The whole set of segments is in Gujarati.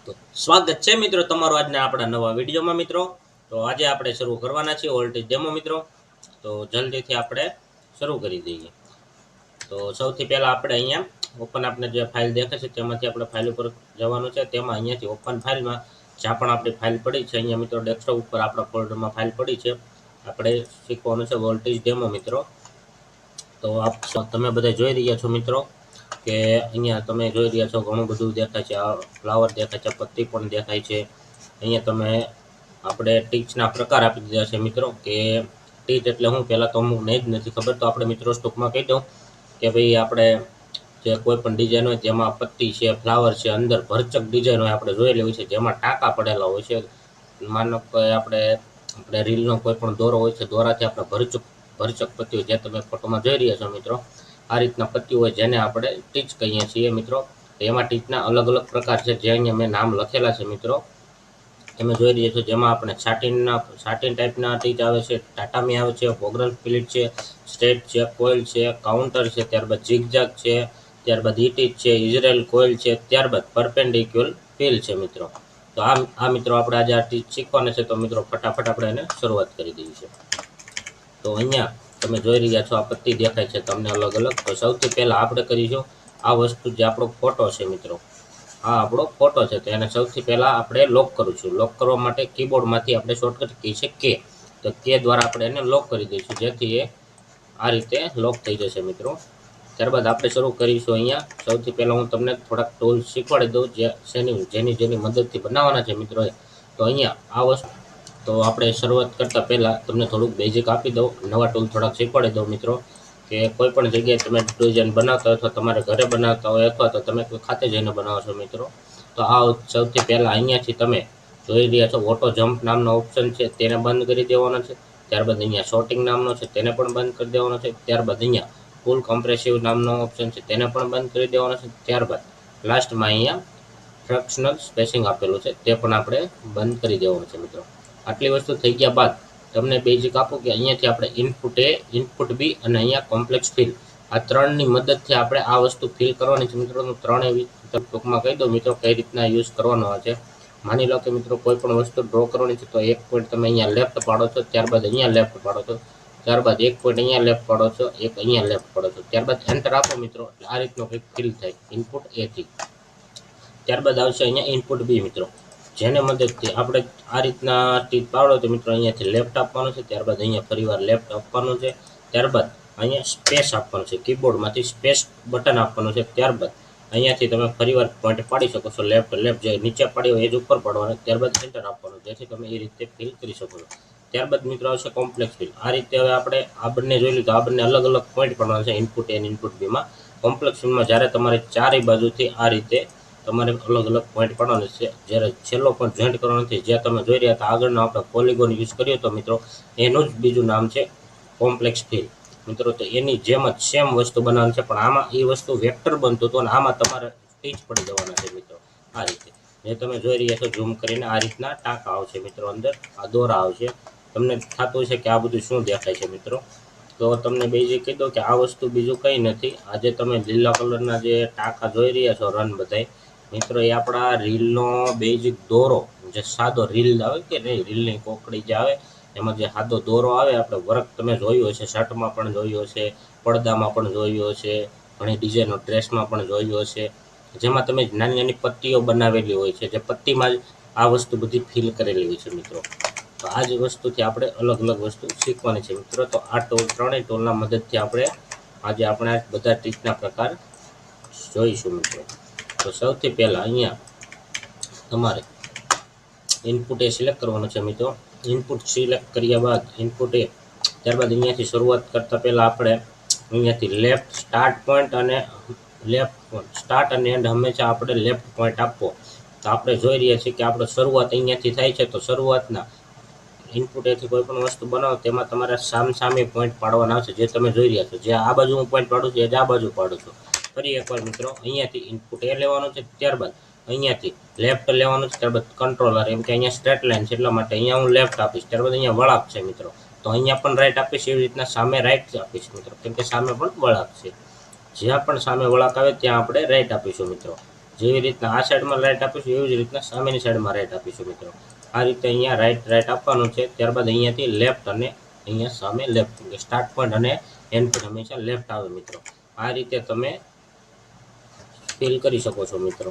તો સ્વાગત છે મિત્રો તમારું આજના આપણા નવા વિડીયોમાં મિત્રો. તો આજે આપણે શરૂ કરવાના છીએ વોલ્ટેજ ડેમો મિત્રો. તો જલ્દીથી આપણે શરૂ કરી દઈએ. તો સૌથી પહેલાં આપણે અહીંયા ઓપન આપણે જે ફાઇલ દેખાય છે તેમાંથી આપણે ફાઇલ ઉપર જવાનું છે. તેમાં અહીંયાથી ઓપન ફાઇલમાં જ્યાં પણ આપણી ફાઇલ પડી છે અહીંયા મિત્રો ડેસ્કટોપ ઉપર આપણા ફોલ્ડરમાં ફાઇલ પડી છે. આપણે શીખવાનું છે વોલ્ટેજ ડેમો મિત્રો. તો તમે બધા જોઈ રહ્યા છો મિત્રો કે અહીંયા તમે જોઈ રહ્યા છો ઘણું બધું દેખાય છે. આ ફ્લાવર દેખાય છે, પત્તી પણ દેખાય છે. અહીંયા તમે આપણે ટીચના પ્રકાર આપી દીધા છે મિત્રો કે ટીચ એટલે હું પહેલાં તો અમુકને જ નથી ખબર, તો આપણે મિત્રો સ્ટોકમાં કહી દઉં કે ભાઈ આપણે જે કોઈ પણ ડિઝાઇન હોય તેમાં પત્તી છે, ફ્લાવર છે, અંદર ભરચક ડિઝાઇન હોય આપણે જોયેલી હોય છે જેમાં ટાંકા પડેલા હોય છે. માનો કે આપણે રીલનો કોઈ પણ દોરો હોય છે, દોરાથી આપણે ભરચક પત્તી હોય જે તમે ફોટોમાં જોઈ રહ્યા છો મિત્રો. આ રીતના પત્તી હોય જેને આપણે ટીચ કહીએ છીએ મિત્રો. એમાં ટીચના અલગ અલગ પ્રકાર છે જે અહીંયા મેં નામ લખેલા છે મિત્રો. તમે જોઈ રહ્યા છો જેમાં આપણે સાટિન ટાઈપના ટીચ આવે છે, ટાટામી આવે છે, પોગ્રન ફિલિટ છે, સ્ટ્રેટ છે, કોઇલ છે, કાઉન્ટર છે, ત્યારબાદ ઝિગઝેગ છે, ત્યારબાદ ઈટીચ છે, ઇઝરાયલ કોઇલ છે, ત્યારબાદ પરપેન્ડિક્યુલર ફિલ છે મિત્રો. તો આ મિત્રો આપણે આજે આ ટીચ શીખવાના છે. તો મિત્રો ફટાફટ આપણે એને શરૂઆત કરી દઈએ છીએ. તો અહીંયા તમે જોઈ રહ્યા છો આ પત્તી દેખાય છે તમને અલગ અલગ. તો સૌથી પહેલાં આપણે કરીશું આ વસ્તુ જે આપણો ફોટો છે મિત્રો. આ આપણો ફોટો છે તો એને સૌથી પહેલાં આપણે લોક કરીશું. લોક કરવા માટે કીબોર્ડમાંથી આપણે શોર્ટકટ કી છે કે, તો કે દ્વારા આપણે એને લોક કરી દઈશું જેથી એ આ રીતે લોક થઈ જશે મિત્રો. ત્યારબાદ આપણે શરૂ કરીશું. અહીંયા સૌથી પહેલાં હું તમને થોડાક ટૂલ શીખવાડી દઉં જેની મદદથી બનાવવાના છે મિત્રો. તો અહીંયા આ વસ્તુ તો આપણે શરૂઆત કરતાં પહેલાં તમને થોડુંક બેઝિક આપી દઉં, નવા ટૂલ થોડાક શીખવાડી દઉં મિત્રો. કે કોઈ પણ જગ્યાએ તમે ડિઝાઇન બનાવતા હોય અથવા તમારે ઘરે બનાવતા હોય અથવા તો તમે કોઈ ખાતે જઈને બનાવો છો મિત્રો. તો આ સૌથી પહેલાં અહીંયાથી તમે જોઈ રહ્યા છો ઓટો જમ્પ નામનો ઓપ્શન છે તેને બંધ કરી દેવાનો છે. ત્યારબાદ અહીંયા શોર્ટિંગ નામનો છે તેને પણ બંધ કરી દેવાનો છે. ત્યારબાદ અહીંયા ફૂલ કમ્પ્રેસિવ નામનો ઓપ્શન છે તેને પણ બંધ કરી દેવાનો છે. ત્યારબાદ લાસ્ટમાં અહીંયા ફ્રેક્શનલ સ્પેસિંગ આપેલું છે તે પણ આપણે બંધ કરી દેવાનું છે મિત્રો. આટલી વસ્તુ થઈ ગયા બાદ તમને બેઝિક આપો કે અહીંયાથી આપણે ઇનપુટ એ, ઇનપુટ બી અને અહીંયા કોમ્પ્લેક્સ ફિલ આ ત્રણની મદદથી આપણે આ વસ્તુ ફિલ કરવાની છે મિત્રો. ત્રણેય ટૂંકમાં કહી દો મિત્રો કઈ રીતના યુઝ કરવાનો છે. માની લો કે મિત્રો કોઈ પણ વસ્તુ ડ્રો કરવાની છે તો એક પોઈન્ટ તમે અહીંયા લેફ્ટ પાડો છો, ત્યારબાદ અહીંયા લેફ્ટ પાડો છો, ત્યારબાદ એક પોઈન્ટ અહીંયા લેફ્ટ પાડો છો, એક અહીંયા લેફ્ટ પાડો છો, ત્યારબાદ એન્ટર આપો મિત્રો એટલે આ રીતનો કંઈક ફિલ થાય ઇનપુટ એથી. ત્યારબાદ આવશે અહીંયા ઇનપુટ બી મિત્રો જેને મદદથી આપણે આ રીતના ટીપ પાડો તો મિત્રો અહીંયાથી લેફ્ટ આપવાનું છે, ત્યારબાદ અહીંયા ફરીવાર લેફ્ટ આપવાનું છે, ત્યારબાદ અહીંયા સ્પેસ આપવાનું છે, કીબોર્ડમાંથી સ્પેસ બટન આપવાનું છે. ત્યારબાદ અહીંયાથી તમે ફરીવાર પોઈન્ટ પાડી શકો છો લેફ્ટ જે નીચે પાડ્યો એ જ ઉપર પાડવાનો, ત્યારબાદ એન્ટર આપવાનું જેથી તમે એ રીતે ફિલ કરી શકો છો. ત્યારબાદ મિત્રો આવશે કોમ્પ્લેક્સ ફિલ. આ રીતે હવે આપણે આ બંને જોઈ લીધું, આ બંને અલગ અલગ પોઈન્ટ પાડવાના છે ઇનપુટ એ અને ઇનપુટ બીમાં. કોમ્પ્લેક્સ ફિલમાં જ્યારે તમારે ચારેય બાજુથી આ રીતે તમારે અલગ અલગ પોઈન્ટ પાડવાનો છે. જ્યારે છેલ્લો પોઈન્ટ જોઈન્ટ કરવાનો નથી, જ્યાં તમે જોઈ રહ્યા હતા આગળનો આપણે પોલિગોન યુઝ કર્યો તો મિત્રો એનું જ બીજું નામ છે કોમ્પ્લેક્સ ફિલ મિત્રો. તો એની જેમ જ સેમ વસ્તુ બનાવવાની છે પણ આમાં એ વસ્તુ વેક્ટર બનતું હતું અને આમાં તમારે ટીચ પડી જવાના છે મિત્રો. આ રીતે જે તમે જોઈ રહ્યા છો ઝૂમ કરીને આ રીતના ટાંકા આવશે મિત્રો, અંદર આ દોરા આવશે. તમને થતું છે કે આ બધું શું દેખાય છે મિત્રો. તો તમને બેઝિક કહી દો કે આ વસ્તુ બીજું કંઈ નથી. આજે તમે લીલા કલરના જે ટાંકા જોઈ રહ્યા છો રન બધાય મિત્રો એ આપણા રીલનો બેઝિક દોરો, જે સાદો રીલ આવે કે નહીં, રીલની કોકડી જે આવે એમાં જે સાદો દોરો આવે આપણે વર્ક તમે જોયું હશે, શર્ટમાં પણ જોયું હશે, પડદામાં પણ જોયું હશે, ઘણી ડિઝાઇનો ડ્રેસમાં પણ જોયું હશે, જેમાં તમે નાની નાની પટ્ટીઓ બનાવેલી હોય છે જે પટ્ટીમાં જ આ વસ્તુ બધી ફિલ કરેલી હોય છે મિત્રો. તો આ જ વસ્તુથી આપણે અલગ અલગ વસ્તુ શીખવાની છે મિત્રો. તો આ ત્રણેય ટૂલના મદદથી આપણે આજે આપણે બધા ટીચના પ્રકાર જોઈશું મિત્રો. તો સૌથી પહેલાં અહીંયા તમારે ઇનપુટ એ સિલેક્ટ કરવાનું છે મિત્રો. ઇનપુટ સિલેક્ટ કર્યા બાદ ઇનપુટ એ ત્યારબાદ અહીંયાથી શરૂઆત કરતાં પહેલાં આપણે અહીંયાથી લેફ્ટ સ્ટાર્ટ પોઈન્ટ અને લેફ્ટ પોઈન્ટ સ્ટાર્ટ અને એન્ડ હંમેશા આપણે લેફ્ટ પોઈન્ટ આપવો. તો આપણે જોઈ રહ્યા છીએ કે આપણે શરૂઆત અહીંયાથી થાય છે. તો શરૂઆતના ઇનપુટ એથી કોઈ પણ વસ્તુ બનાવો તેમાં તમારે સામે પોઈન્ટ પાડવાના આવશે જે તમે જોઈ રહ્યા છો. જે આ બાજુ હું પોઈન્ટ પાડું છું એ જ આ બાજુ પાડું છું. ફરી એકવાર મિત્રો અહીંયાથી ઇનપુટ એ લેવાનું છે, ત્યારબાદ અહીંયાથી લેફ્ટ લેવાનું છે, ત્યારબાદ કંટ્રોલર એમ કે અહીંયા સ્ટ્રેટ લાઇન છે એટલા માટે અહીંયા હું લેફ્ટ આપીશ. ત્યારબાદ અહીંયા વળાંક છે મિત્રો તો અહીંયા પણ રાઈટ આપીશ, એવી રીતના સામે રાઈટ આપીશ મિત્રો કેમ કે સામે પણ વળાંક છે. જ્યાં પણ સામે વળાંક આવે ત્યાં આપણે રાઈટ આપીશું મિત્રો. જેવી રીતના આ સાઈડમાં રાઈટ આપીશું એવી જ રીતના સામેની સાઈડમાં રાઈટ આપીશું મિત્રો. આ રીતે અહીંયા રાઈટ આપવાનું છે. ત્યારબાદ અહીંયાથી લેફ્ટ અને અહીંયા સામે લેફ્ટ, સ્ટાર્ટ પોઈન્ટ અને એન્ડ પોઈન્ટ હંમેશા લેફ્ટ આવે મિત્રો. આ રીતે તમે ફીલ કરી શકો છો મિત્રો.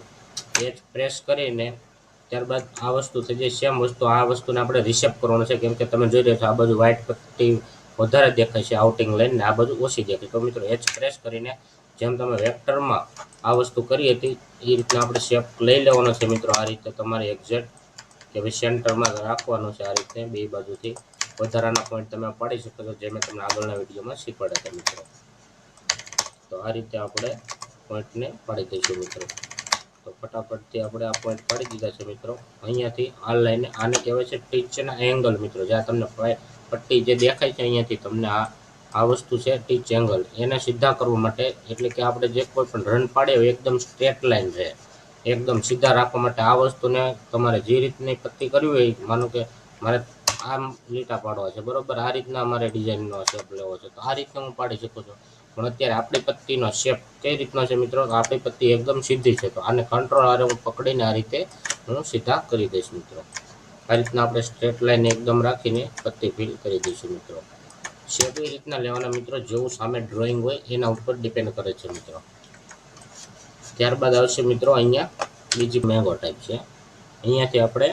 એચ પ્રેસ કરીને ત્યારબાદ આ વસ્તુ થઈ જાય સેમ વસ્તુ. આ વસ્તુને આપણે રિસેપ કરવાનું છે, કેમ કે તમે જોઈ રહ્યા છો આ બાજુ વ્હાઇટ પટ્ટી વધારે દેખાય છે આઉટિંગ લાઈન, ને આ બાજુ ઓછી દેખાય. તો મિત્રો એચ પ્રેસ કરીને જેમ તમે વેક્ટરમાં આ વસ્તુ કરી હતી એ રીતના આપણે શેપ લઈ લેવાનો છે મિત્રો. આ રીતે તમારે એક્ઝેક્ટ કે ભાઈ સેન્ટરમાં રાખવાનું છે. આ રીતે બે બાજુથી વધારાના પોઈન્ટ તમે પાડી શકો છો, જે મેં તમને આગળના વિડીયોમાં શીખવાડ્યા હતા મિત્રો. તો આ રીતે આપણે પોઈન્ટને પાડી દઈશું મિત્રો. તો ફટાફટથી આપણે આ પોઈન્ટ પાડી દીધા છે મિત્રો. અહીંયાથી આ લાઈને આને કહેવાય છે ટીચના એંગલ મિત્રો. જ્યાં તમને પટ્ટી જે દેખાય છે અહીંયાથી તમને આ વસ્તુ છે ટીચ એંગલ. એને સીધા કરવા માટે, એટલે કે આપણે જે કોઈ પણ રન પાડે એકદમ સ્ટ્રેટ લાઈન રહે, એકદમ સીધા રાખવા માટે આ વસ્તુને તમારે જે રીતની પટ્ટી કરવી હોય, માનો કે મારે આમ લીટા પાડવા છે બરોબર, આ રીતના અમારે ડિઝાઇનનો શેપ લેવો છે તો આ રીતના હું પાડી શકું છું. પણ અત્યારે આપણી પટ્ટીનો શેપ કઈ રીતનો છે મિત્રો? આપણી પટ્ટી એકદમ સીધી છે, તો આને કંટ્રોલ આરે હું પકડીને આ રીતે હું સીધા કરી દઈશ મિત્રો. આ રીતના આપણે સ્ટ્રેટ લાઈન એકદમ રાખીને પટ્ટી ફિલ કરી દઈશું મિત્રો. શેપ એ રીતના લેવાના મિત્રો, જેવું સામે ડ્રોઈંગ હોય એના ઉપર ડિપેન્ડ કરે છે મિત્રો. ત્યારબાદ આવશે મિત્રો અહીંયા બીજી મેંગો ટાઈપ છે. અહીંયાથી આપણે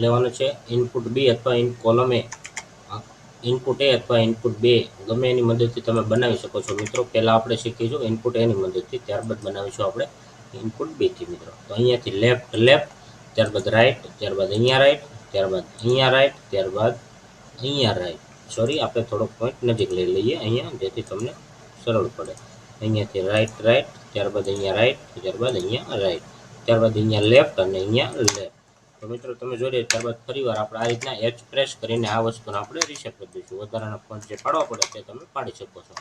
લેવાનું છે ઇનપુટ બી અથવા કોલમ એ. ઇનપુટ એ અથવા ઇનપુટ બે ગમે એની મદદથી તમે બનાવી શકો છો મિત્રો. પહેલાં આપણે શીખીશું ઇનપુટ એની મદદથી, ત્યારબાદ બનાવીશું આપણે ઇનપુટ બીથી મિત્રો. તો અહીંયાથી લેફ્ટ, ત્યારબાદ રાઈટ, ત્યારબાદ અહીંયા રાઈટ, ત્યારબાદ અહીંયા રાઈટ, ત્યારબાદ અહીંયા રાઈટ. સોરી, આપણે થોડોક પોઈન્ટ નજીક લઈ લઈએ અહીંયા, જેથી તમને સરળ પડે. અહીંયાથી રાઈટ, ત્યારબાદ અહીંયા રાઈટ, ત્યારબાદ અહીંયા રાઈટ, ત્યારબાદ અહીંયા લેફ્ટ અને અહીંયા લેફ્ટ. તો મિત્રો તમે જોઈ રહ્યા, ત્યારબાદ ફરીવાર આપણે આ રીતના એચ પ્રેસ કરીને આ વસ્તુને આપણે રિસેપ કરી દઈશું. વધારાના પોઈન્ટ જે પાડવા પડે તે તમે પાડી શકો છો.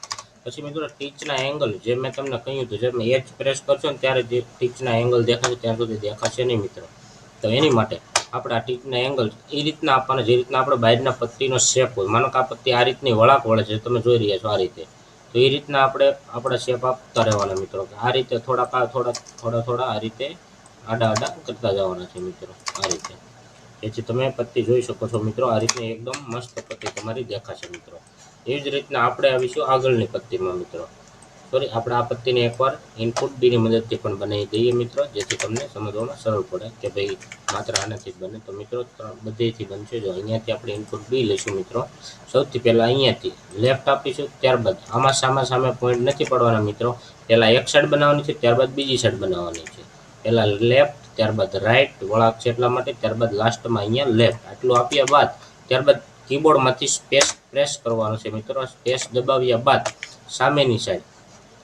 પછી મિત્રો ટીચના એંગલ, જે મેં તમને કહ્યું હતું, જે એચ પ્રેસ કરશો ને ત્યારે જે ટીચના એંગલ દેખાશે ત્યાં સુધી દેખાશે નહીં મિત્રો. તો એની માટે આપણે આ ટીચના એંગલ એ રીતના આપવાના જે રીતના આપણે બહારના પટ્ટીનો શેપ હોય. માનો કે આ પટ્ટી આ રીતની વળાંક વળે છે, તમે જોઈ રહ્યા છો આ રીતે. તો એ રીતના આપણે આપણા શેપ આપતા રહેવાના મિત્રો. આ રીતે થોડા આ રીતે આડા કરતા જવાના છે મિત્રો. આ રીતે જેથી તમે પટ્ટી જોઈ શકો છો મિત્રો. આ રીતની એકદમ મસ્ત પટ્ટી તમારી દેખાશે મિત્રો. એવી જ રીતના આપણે આવીશું આગળની પટ્ટીમાં મિત્રો. સોરી, આપણે આ પટ્ટીને એકવાર ઇનપુટ બીની મદદથી પણ બનાવી દઈએ મિત્રો, જેથી તમને સમજવામાં સરળ પડે કે ભાઈ માત્ર આનાથી જ બને. તો મિત્રો બધેથી બનશે. જો અહીંયાથી આપણે ઇનપુટ બી લઈશું મિત્રો. સૌથી પહેલાં અહીંયાથી લેફ્ટ આપીશું, ત્યારબાદ આમાં સામે પોઈન્ટ નથી પડવાના મિત્રો. પહેલાં એક સાઈડ બનાવવાની છે, ત્યારબાદ બીજી સાઈડ બનાવવાની છે. પહેલાં લેફ્ટ, ત્યારબાદ રાઈટ વળાંક છે એટલા માટે, ત્યારબાદ લાસ્ટમાં અહીંયા લેફ્ટ. આટલું આપ્યા બાદ ત્યારબાદ કીબોર્ડમાંથી સ્પેસ પ્રેસ કરવાનો છે મિત્રો. સ્પેસ દબાવ્યા બાદ સામેની સાઈડ,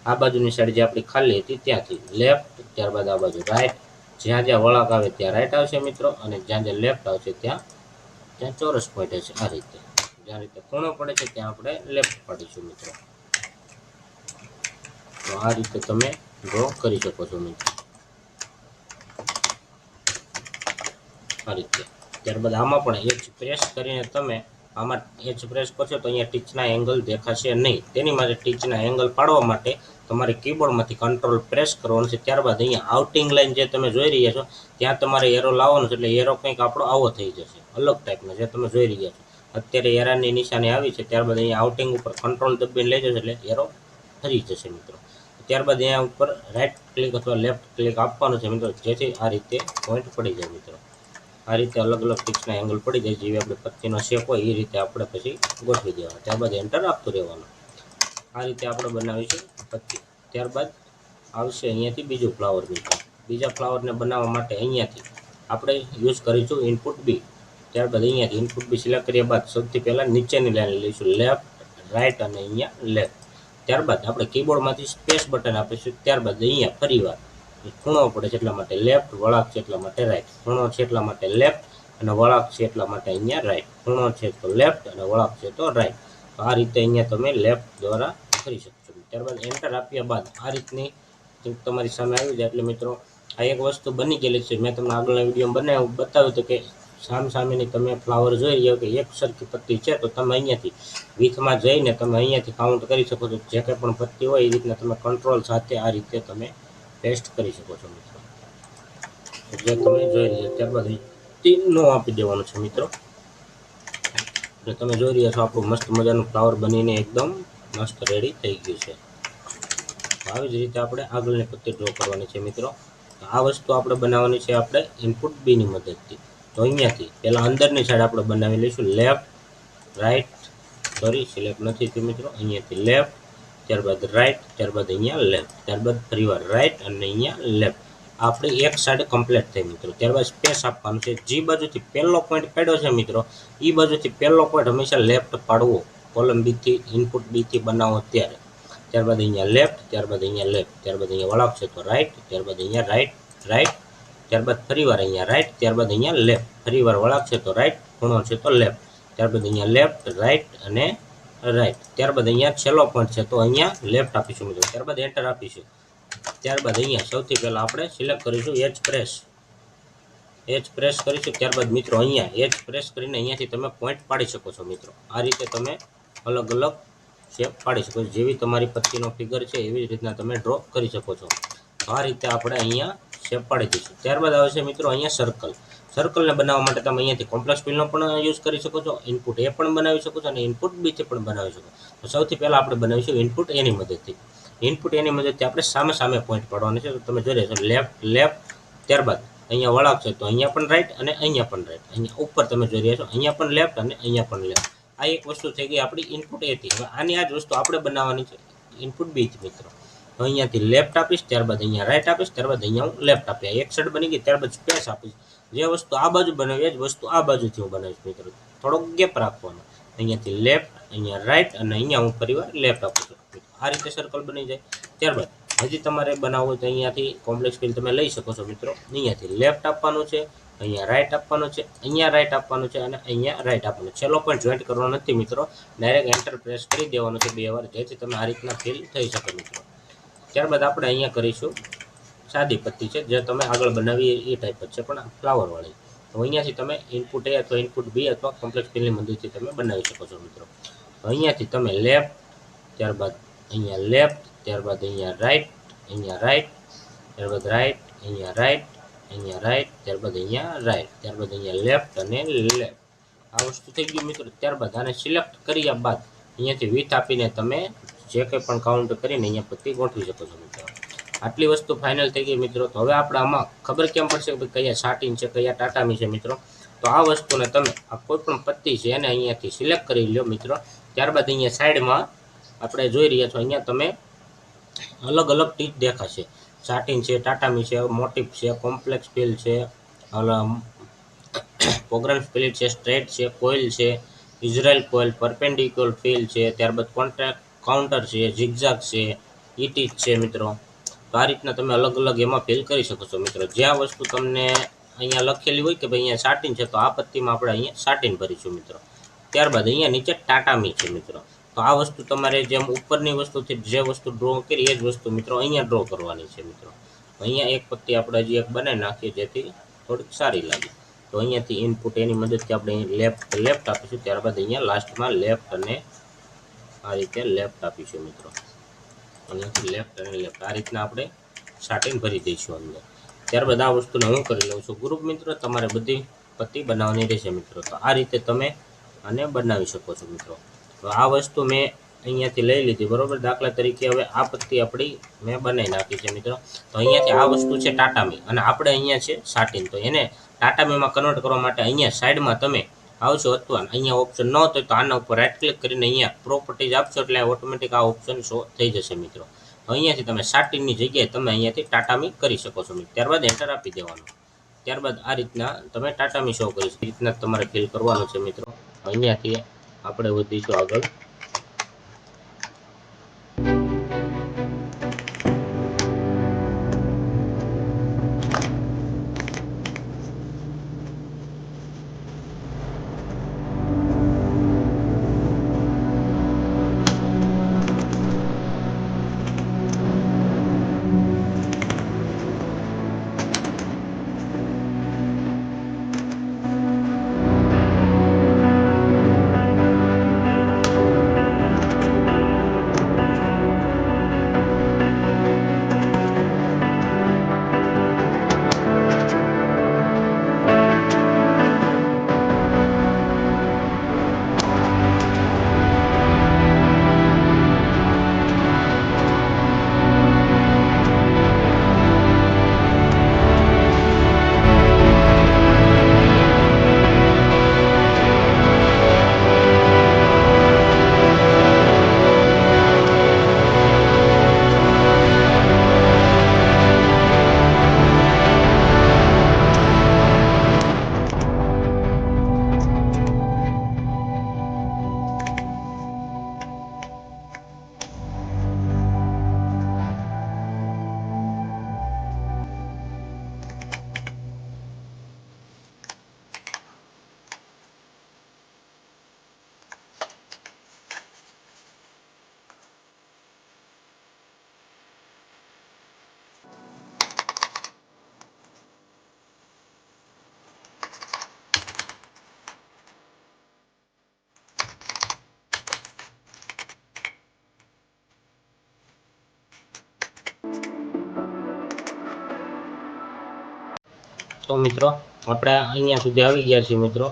આ બાજુની સાઈડ જે આપણી ખાલી હતી ત્યાંથી લેફ્ટ, ત્યારબાદ આ બાજુ રાઈટ. જ્યાં વળાંક આવે ત્યાં રાઈટ આવશે મિત્રો, અને જ્યાં લેફ્ટ આવશે ત્યાં ચોરસ પોઈન્ટ હશે. આ રીતે જ્યાં રીતે ખૂણો પડે છે ત્યાં આપણે લેફ્ટ પાડીશું મિત્રો. તો આ રીતે તમે ડ્રો કરી શકો છો મિત્રો. આ રીતે ત્યારબાદ આમાં પણ એચ પ્રેસ કરીને તમે આમાં એચ પ્રેસ કરશો તો અહીંયા ટીચના એંગલ દેખાશે નહીં. તેની માટે ટીચના એંગલ પાડવા માટે તમારે કીબોર્ડમાંથી કંટ્રોલ પ્રેસ કરવાનું છે. ત્યારબાદ અહીંયા આઉટિંગ લાઈન જે તમે જોઈ રહ્યા છો ત્યાં તમારે એરો લાવવાનો છે. એટલે એરો કંઈક આપણો આવો થઈ જશે, અલગ ટાઈપનો જે તમે જોઈ રહ્યા છો. અત્યારે એરાની નિશાની આવી છે, ત્યારબાદ અહીંયા આઉટિંગ ઉપર કંટ્રોલ દબાવીને લઈ જશે એટલે એરો ફરી જશે મિત્રો. ત્યારબાદ અહીંયા ઉપર રાઈટ ક્લિક અથવા લેફ્ટ ક્લિક આપવાનું છે મિત્રો, જેથી આ રીતે પોઈન્ટ પડી જાય મિત્રો. આ રીતે અલગ ટીચના એંગલ પડી જાય, જેવી આપણે પટ્ટીનો શેપ હોય એ રીતે આપણે પછી ગોઠવી દેવાનું. ત્યારબાદ એન્ટર આપતું રહેવાનું. આ રીતે આપણે બનાવીશું પટ્ટી. ત્યારબાદ આવશે અહીંયાથી બીજું ફ્લાવર મિત્રો. બીજા ફ્લાવરને બનાવવા માટે અહીંયાથી આપણે યુઝ કરીશું ઇનપુટ બી. ત્યારબાદ અહીંયાથી ઇનપુટ બી સિલેક્ટ કર્યા બાદ સૌથી પહેલાં નીચેની લાઈન લઈશું, લેફ્ટ, રાઈટ અને અહીંયા લેફ્ટ. ત્યારબાદ આપણે કીબોર્ડમાંથી સ્પેસ બટન આપીશું. ત્યારબાદ અહીંયા ફરીવાર ખૂણો પડે છે એટલા માટે લેફ્ટ, વળાંક છે એટલા માટે રાઈટ, ખૂણો છે એટલા માટે લેફ્ટ અને વળાંક છે એટલા માટે અહીંયા રાઈટ, ખૂણો છે તો લેફ્ટ અને વળાંક છે તો રાઈટ. તો આ રીતે અહીંયા તમે લેફ્ટ દ્વારા કરી શકશો. ત્યારબાદ એન્ટર આપ્યા બાદ આ રીતની તમારી સામે આવી જાય એટલે મિત્રો આ એક વસ્તુ બની ગયેલી છે. મેં તમને આગળના વિડીયોમાં બતાવ્યું હતું કે સામેની તમે ફ્લાવર જોઈ રહ્યો કે એક સરખી પટ્ટી છે, તો તમે અહીંયાથી વિથમાં જઈને તમે અહીંયાથી કાઉન્ટ કરી શકો છો. જે કંઈ પણ પટ્ટી હોય એ રીતના તમે કંટ્રોલ સાથે આ રીતે તમે પેસ્ટ કરી શકો છો મિત્રો. જે તમે જોઈ રહ્યા ત્યારબાદ તીનનો આપી દેવાનું છે મિત્રો. એટલે તમે જોઈ રહ્યા છો આપણું મસ્ત મજાનું ફ્લાવર બનીને એકદમ મસ્ત રેડી થઈ ગયું છે. આવી જ રીતે આપણે આગળની પટ્ટી ડ્રો કરવાની છે મિત્રો. આ વસ્તુ આપણે બનાવવાની છે આપણે ઇનપુટ બીની મદદથી. તો અહીંયાથી પહેલાં અંદરની સાઈડ આપણે બનાવી લઈશું લેફ્ટ રાઈટ, સોરી સિલેક્ટ નથી થયું મિત્રો, અહીંયાથી લેફ્ટ, ત્યારબાદ રાઈટ, ત્યારબાદ અહીંયા લેફ્ટ, ત્યારબાદ ફરીવાર રાઈટ અને અહીંયા લેફ્ટ. આપણે એક સાઈડ કમ્પ્લીટ થઈ મિત્રો. ત્યારબાદ સ્પેસ આપવાનું છે. જે બાજુથી પહેલો પોઈન્ટ પાડ્યો છે મિત્રો એ બાજુથી પહેલો પોઈન્ટ હંમેશા લેફ્ટ પાડવો. કોલમ બીથી ઇનપુટ બીથી બનાવો ત્યારે. ત્યારબાદ અહીંયા લેફ્ટ, ત્યારબાદ અહીંયા લેફ્ટ, ત્યારબાદ અહીંયા વળાંક છે તો રાઈટ, ત્યારબાદ અહીંયા રાઈટ રાઈટ, ત્યારબાદ ફરીવાર અહીંયા રાઈટ, ત્યારબાદ અહીંયા લેફ્ટ, ફરીવાર વળાંક છે તો રાઈટ, ખૂણો છે તો લેફ્ટ, ત્યારબાદ અહીંયા લેફ્ટ રાઈટ અને રાઈટ, ત્યારબાદ અહીંયા છેલ્લો પોઈન્ટ છે તો અહીંયા લેફ્ટ આપીશું મિત્રો. ત્યારબાદ એન્ટર આપીશું. ત્યારબાદ અહીંયા સૌથી પહેલાં આપણે સિલેક્ટ કરીશું એચ પ્રેસ કરીશું. ત્યારબાદ મિત્રો અહીંયા એચ પ્રેસ કરીને અહીંયાથી તમે પોઈન્ટ પાડી શકો છો મિત્રો. આ રીતે તમે અલગ અલગ શેપ પાડી શકો છો. જેવી તમારી પટ્ટીનો ફિગર છે એવી જ રીતના તમે ડ્રો કરી શકો છો. આ રીતે આપણે અહીંયા શેપ પાડી દઈશું. ત્યારબાદ આવે છે મિત્રો અહીંયા સર્કલને બનાવવા માટે તમે અહીંયાથી કોમ્પ્લેક્સ ફિલનો પણ યુઝ કરી શકો છો. ઇનપુટ એ પણ બનાવી શકો છો અને ઇનપુટ બીથી પણ બનાવી શકો. તો સૌથી પહેલાં આપણે બનાવીશું ઇનપુટ એની મદદથી. ઇનપુટ એની મદદથી આપણે સામે પોઈન્ટ પાડવાની છે. તો તમે જોઈ રહ્યા છો લેફ્ટ, ત્યારબાદ અહીંયા વળાંક છે તો અહીંયા પણ રાઈટ અને અહીંયા પણ રાઈટ, અહીંયા ઉપર તમે જોઈ રહ્યા છો અહીંયા પણ લેફ્ટ અને અહીંયા પણ લેફ્ટ. આ એક વસ્તુ થઈ ગઈ આપણી ઇનપુટ એથી. હવે આની આ જ વસ્તુ આપણે બનાવવાની છે ઇનપુટ બીથી મિત્રો. તો અહીંયાથી લેફ્ટ આપીશ, ત્યારબાદ અહીંયા રાઈટ આપીશ, ત્યારબાદ અહીંયા હું લેફ્ટ આપીશ. એક સાઈડ બની ગઈ, ત્યારબાદ સ્પેસ આપીશ. જે વસ્તુ આ બાજુ બનાવી એ જ વસ્તુ આ બાજુથી હું બનાવીશ મિત્રો. થોડોક ગેપ રાખવાનો. અહીંયાથી લેફ્ટ, અહીંયા રાઈટ અને અહીંયા હું ફરીવાર લેફ્ટ આપું છું. આ રીતે સર્કલ બની જાય. ત્યારબાદ હજી તમારે બનાવવું હોય તો અહીંયાથી કોમ્પ્લેક્સ ફિલ તમે લઈ શકો છો મિત્રો. અહીંયાથી લેફ્ટ આપવાનું છે, અહીંયા રાઈટ આપવાનું છે, અહીંયા રાઈટ આપવાનું છે અને અહીંયા રાઈટ આપવાનું છે. છેલ્લો પણ જોઈન્ટ કરવાનો નથી મિત્રો. ડાયરેક્ટ એન્ટર પ્રેસ કરી દેવાનું છે 2 વાર, જેથી તમે આ રીતના ફિલ થઈ શકે મિત્રો. ત્યારબાદ આપણે અહીંયા કરીશું સાદી પટ્ટી છે જે તમે આગળ બનાવી એ ટાઈપ જ છે પણ ફ્લાવરવાળી. તો અહીંયાથી તમે ઇનપુટ એ અથવા ઇનપુટ બી અથવા કોમ્પ્લેક્સ ફિલની મદદથી તમે બનાવી શકો છો મિત્રો. તો અહીંયાથી તમે લેફ્ટ, ત્યારબાદ અહીંયા લેફ્ટ, ત્યારબાદ અહીંયા રાઈટ, ત્યારબાદ રાઈટ, અહીંયા રાઈટ, અહીંયા રાઈટ, ત્યારબાદ અહીંયા રાઈટ, ત્યારબાદ અહીંયા લેફ્ટ અને લેફ્ટ. આ વસ્તુ થઈ ગયું મિત્રો. ત્યારબાદ આને સિલેક્ટ કર્યા બાદ અહીંયાથી વિથ આપીને તમે જે કંઈ પણ કાઉન્ટ કરીને અહીંયા પટ્ટી ગોઠવી શકો છો મિત્રો. આટલી વસ્તુ ફાઇનલ થઈ ગઈ મિત્રો. તો હવે આપણે આમાં ખબર કેમ પડશે કે કયા સાટીન છે કયા ટાટામી છે મિત્રો. તો આ વસ્તુને તમે આ કોઈ પણ પટ્ટી છે એને અહીંયાથી સિલેક્ટ કરી લો મિત્રો. ત્યારબાદ અહીંયા સાઈડમાં આપણે જોઈ રહ્યા છો અહીંયા તમે અલગ અલગ ટીચ દેખાશે. સાટીન છે, ટાટામી છે, મોટિફ છે, કોમ્પ્લેક્સ ફિલ છે, પ્રોગ્રામ સ્પિલિટ છે, સ્ટ્રેટ છે, કોઇલ છે, ઇઝરાયલ કોઇલ, પરપેન્ડિક્યુલર ફિલ છે, ત્યારબાદ કોન્ટ્રાક્ટ કાઉન્ટર છે, ઝિગઝાગ છે, ઈટીચ છે મિત્રો. તો આ રીતના તમે અલગ અલગ એમાં ફિલ કરી શકો છો મિત્રો. જે આ વસ્તુ તમને અહીંયા લખેલી હોય કે ભાઈ અહીંયા સાટીન છે તો આ પટ્ટીમાં આપણે અહીંયા સાટીન ભરીશું મિત્રો. ત્યારબાદ અહીંયા નીચે ટાટામી છે મિત્રો. તો આ વસ્તુ તમારે જેમ ઉપરની વસ્તુથી જે વસ્તુ ડ્રો કરી એ જ વસ્તુ મિત્રો અહીંયા ડ્રો કરવાની છે મિત્રો. અહીંયા એક પટ્ટી આપણે હજી એક બનાવી નાખીએ જેથી થોડીક સારી લાગે. તો અહીંયાથી ઇનપુટ એની મદદથી આપણે લેફ્ટ આપીશું. ત્યારબાદ અહીંયા લાસ્ટમાં લેફ્ટ અને આ રીતે લેફ્ટ આપીશું મિત્રો. અહીંયાથી લેફ્ટ અને લેફ્ટ આ રીતના આપણે સાટીન ભરી દઈશું અંદર. ત્યારબાદ આ વસ્તુને હું કરી લઉં છું ગ્રુપ મિત્રો. તમારે બધી પટ્ટી બનાવવાની રહેશે મિત્રો. તો આ રીતે તમે આને બનાવી શકો છો મિત્રો. તો આ વસ્તુ મેં અહીંયાથી લઈ લીધી બરોબર. દાખલા તરીકે હવે આ પટ્ટી આપણી મેં બનાવી નાખી છે મિત્રો. તો અહીંયાથી આ વસ્તુ છે ટાટામી અને આપણે અહીંયા છે સાટીન. તો એને ટાટામીમાં કન્વર્ટ કરવા માટે અહીંયા સાઈડમાં તમે આવશો અથવા અહીંયા ઓપ્શન ન હોય તો આના ઉપર રાઈટ ક્લિક કરીને અહીંયા પ્રોપર્ટીઝ આપશો એટલે ઓટોમેટિક આ ઓપ્શન શો થઈ જશે મિત્રો. અહીંયાથી તમે સાટીનની જગ્યાએ તમે અહીંયાથી ટાટામી કરી શકો છો મિત્રો. ત્યારબાદ એન્ટર આપી દેવાનું. ત્યારબાદ આ રીતના તમે ટાટામી શો કરી શકો. એ રીતના તમારે ફિલ કરવાનું છે મિત્રો. અહીંયાથી આપણે વધીશું આગળ. તો મિત્રો આપણે અહીંયા સુધી આવી ગયા છીએ મિત્રો,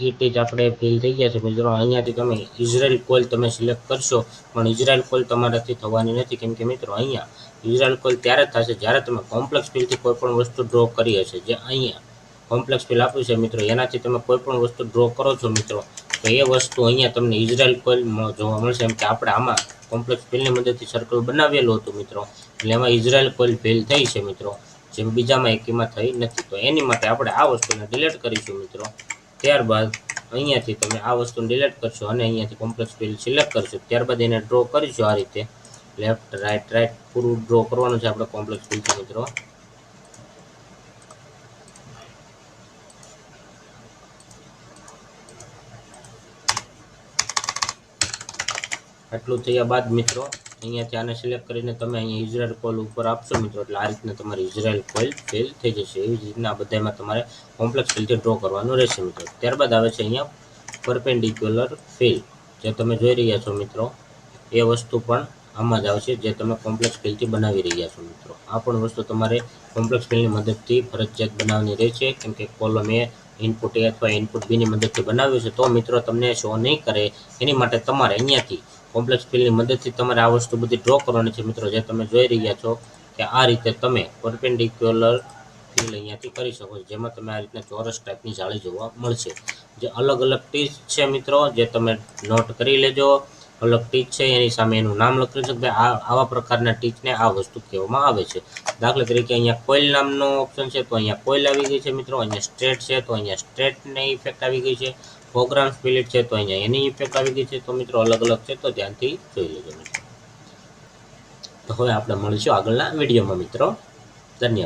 ઇટ ઇઝ આપણે ફિલ થઈ ગયા છે મિત્રો. અહીંયાથી તમે ઇઝરાયલ કોઇલ તમે સિલેક્ટ કરશો, પણ ઇઝરાયલ કોઇલ તમારાથી થવાની નથી, કેમ કે મિત્રો અહીંયા ઇઝરાયલ કોઇલ ત્યારે જ થશે જ્યારે તમે કોમ્પ્લેક્સ ફિલથી કોઈ પણ વસ્તુ ડ્રો કરી હશે. જે અહીંયા કોમ્પ્લેક્સ ફિલ આપ્યું છે મિત્રો, એનાથી તમે કોઈ પણ વસ્તુ ડ્રો કરો છો મિત્રો, તો એ વસ્તુ અહીંયા તમને ઇઝરાયલ કોઇલ જોવા મળશે. એમ કે આપણે આમાં કોમ્પ્લેક્સ ફિલની મદદથી સર્કલ બનાવેલું હતું મિત્રો, એટલે એમાં ઇઝરાયલ કોઇલ ફિલ થઈ છે મિત્રો, જેમ બીજામાં એકેમાં થઈ નથી. તો એની માટે આપણે આ વસ્તુને ડિલીટ કરીશું મિત્રો. ત્યારબાદ અહીંયાથી તમે આ વસ્તુને ડિલીટ કરશો અને અહીંયાથી કોમ્પ્લેક્સ ફિલ સિલેક્ટ કરશો. ત્યારબાદ એને ડ્રો કરીશું આ રીતે, લેફ્ટ રાઈટ રાઈટ પૂરું ડ્રો કરવાનું છે આપણે કોમ્પ્લેક્સ ફિલથી મિત્રો. આટલું થયા બાદ મિત્રો અહીંયાથી આને સિલેક્ટ કરીને તમે અહીંયા ઇઝરાયલ કોઇલ ઉપર આપશો મિત્રો, એટલે આ રીતના તમારી ઇઝરાયલ કોઇલ ફિલ થઈ જશે. એવી જ રીતના બધામાં તમારે કોમ્પ્લેક્સ ફિલથી ડ્રો કરવાનું રહેશે મિત્રો. ત્યારબાદ આવે છે અહીંયા પરપેન્ડિક્યુલર ફિલ, જે તમે જોઈ રહ્યા છો મિત્રો, એ વસ્તુ પણ આમાં જ આવશે જે તમે કોમ્પ્લેક્સ ફિલથી બનાવી રહ્યા છો મિત્રો. આ પણ વસ્તુ તમારે કોમ્પ્લેક્સ ફિલની મદદથી ફરજિયાત બનાવવાની રહેશે, કેમ કે કોલમ એ ઇનપુટ એ અથવા ઇનપુટ બીની મદદથી બનાવ્યું છે, તો મિત્રો તમને શો નહીં કરે. એની માટે તમારે અહીંયાથી કોમ્પ્લેક્સ ફિલની મદદથી તમારે આ વસ્તુ બધી ડ્રો કરવાની છે મિત્રો. જે તમે જોઈ રહ્યા છો કે આ રીતે તમે પરપેન્ડિક્યુલર ફિલ અહીંયાથી કરી શકો છો, જેમાં તમે આ રીતના ચોરસ ટાઈપની જાળી જોવા મળશે. જે અલગ અલગ ટીચ છે મિત્રો, જે તમે નોટ કરી લેજો. અલગ ટીચ છે એની સામે એનું નામ લખેલું છે કે આવા પ્રકારના ટીચને આ વસ્તુ કહેવામાં આવે છે. દાખલા તરીકે અહીંયા કોઇલ નામનો ઓપ્શન છે, તો અહીંયા કોઇલ આવી ગઈ છે મિત્રો. અહીંયા સ્ટ્રેટ છે, તો અહીંયા સ્ટ્રેટની ઇફેક્ટ આવી ગઈ છે. પ્રોગ્રામ સ્પિરિટ છે, તો અહીંયા એની ઇફેક્ટ આવી ગઈ છે. તો મિત્રો અલગ અલગ છે, તો ધ્યાનથી જોઈ લેજો મિત્રો. તો હવે આપણે મળીશું આગળના વિડીયોમાં મિત્રો. ધન્યવાદ.